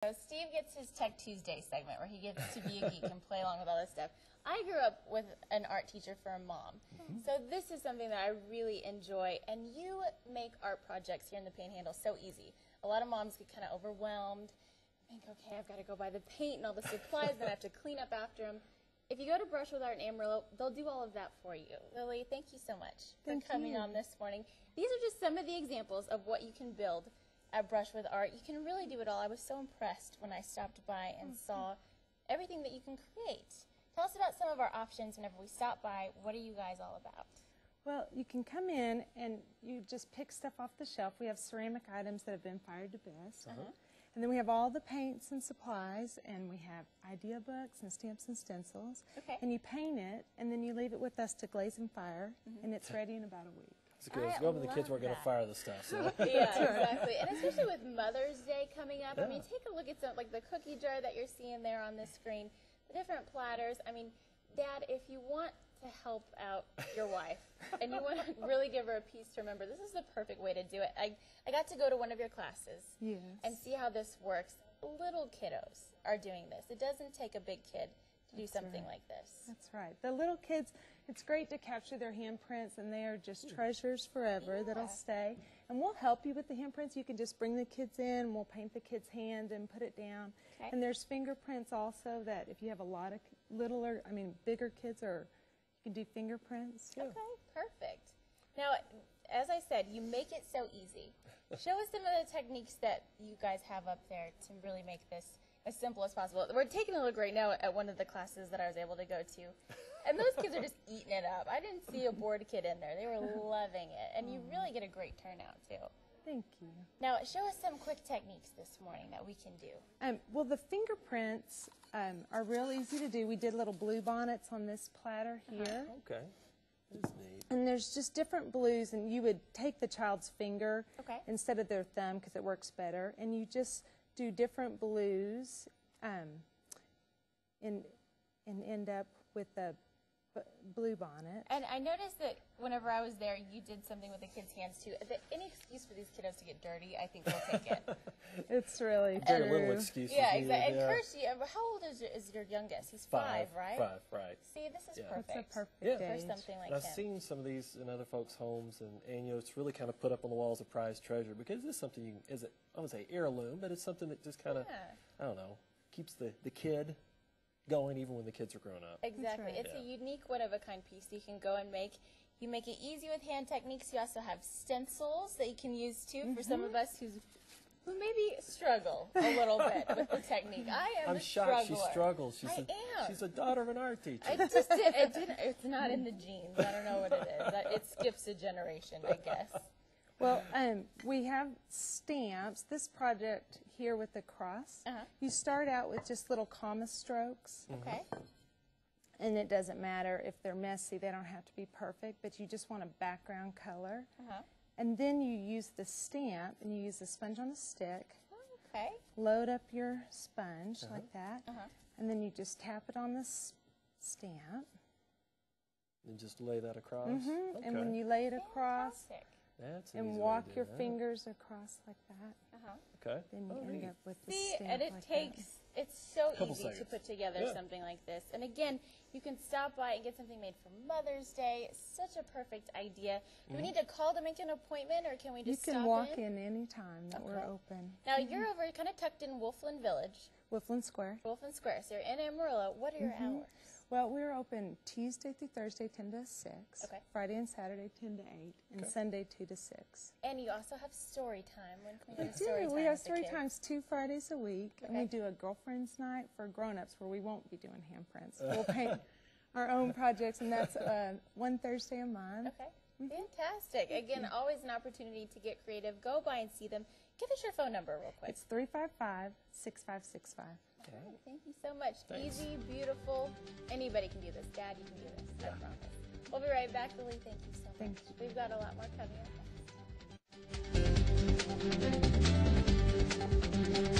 So Steve gets his Tech Tuesday segment where he gets to be a geek and play along with all this stuff. I grew up with an art teacher for a mom, so this is something that I really enjoy, and you make art projects here in the Panhandle so easy. A lot of moms get kind of overwhelmed, think, okay, I've got to go buy the paint and all the supplies, then I have to clean up after them. If you go to Brush with Art in Amarillo, they'll do all of that for you. Lily, thank you so much for coming on this morning. These are just some of the examples of what you can build at Brush with Art. You can really do it all. I was so impressed when I stopped by and saw everything that you can create. Tell us about some of our options whenever we stop by. What are you guys all about? Well, you can come in and you just pick stuff off the shelf. We have ceramic items that have been fired to best. And then we have all the paints and supplies, and we have idea books and stamps and stencils. And you paint it, and then you leave it with us to glaze and fire, and it's ready in about a week. It's good. It's good when the kids weren't going to fire the stuff. So. Yeah, exactly. And especially with Mother's Day coming up, I mean, take a look at some, like the cookie jar that you're seeing there on this screen, the different platters. I mean, Dad, if you want to help out your wife and you want to really give her a piece to remember, this is the perfect way to do it. I got to go to one of your classes and see how this works. Little kiddos are doing this. It doesn't take a big kid to do something like this. That's right. The little kids, it's great to capture their handprints, and they are just treasures forever that'll stay. And we'll help you with the handprints. You can just bring the kids in, we'll paint the kid's hand and put it down. And there's fingerprints also that if you have a lot of bigger kids, or you can do fingerprints. Okay, perfect. Now, as I said, you make it so easy. Show us some of the techniques that you guys have up there to really make this as simple as possible. We're taking a look right now at one of the classes that I was able to go to, and those kids are just eating it up. I didn't see a bored kid in there. They were loving it, and you really get a great turnout, too. Thank you. Now, show us some quick techniques this morning that we can do. Well, the fingerprints are real easy to do. We did little blue bonnets on this platter here. Okay. That's neat. And there's just different blues, and you would take the child's finger instead of their thumb because it works better, and you just do different blues and end up with a blue bonnet. And I noticed that whenever I was there, you did something with the kids' hands too. Any excuse for these kiddos to get dirty, I think we'll take it. It's really very little excuses. Yeah, exactly. And Kirsty, how old is your youngest? He's five, right? Five, right. See, this is perfect. It's a perfect age. For something like I've seen some of these in other folks' homes, and you know, it's really kind of put up on the walls of prized treasure because it's something you can, I would say heirloom, but it's something that just kind of, I don't know, keeps the kid going even when the kids are grown up. Exactly. Right. It's a unique, one-of-a-kind piece you can go and make. You make it easy with hand techniques. You also have stencils that you can use, too, for some of us who maybe struggle a little bit with the technique. I'm shocked she struggles. She's a daughter of an art teacher. It's not in the genes. I don't know what it is. It skips a generation, I guess. Well, we have stamps. This project here with the cross, you start out with just little comma strokes. And it doesn't matter if they're messy. They don't have to be perfect, but you just want a background color. And then you use the stamp, and you use the sponge on a stick. Load up your sponge like that. And then you just tap it on this stamp. And just lay that across? And when you lay it across, and walk your fingers across like that. Then you end up with the stamp and it's so easy to put together something like this. And again, you can stop by and get something made for Mother's Day. It's such a perfect idea. Do we need to call to make an appointment, or can we just stop in? You can walk in any time that we're open. Now, you're over kind of tucked in Wolfland Village. Wolfland Square. Wolfland Square. So you're in Amarillo. What are your hours? Well, we're open Tuesday through Thursday, 10 to 6. Friday and Saturday, 10 to 8. And Sunday, 2 to 6. And you also have story time. When can we do story time? We have story times 2 Fridays a week. And we do a girlfriend's night for grown-ups where we won't be doing handprints. We'll paint our own projects, and that's one Thursday a month. Fantastic. Again, always an opportunity to get creative. Go by and see them. Give us your phone number real quick. It's 355-6565. Thank you so much. Easy, beautiful. Anybody can do this. Dad, you can do this. I promise. We'll be right back. Lily, thank you so much. Thank you. We've got a lot more coming up next.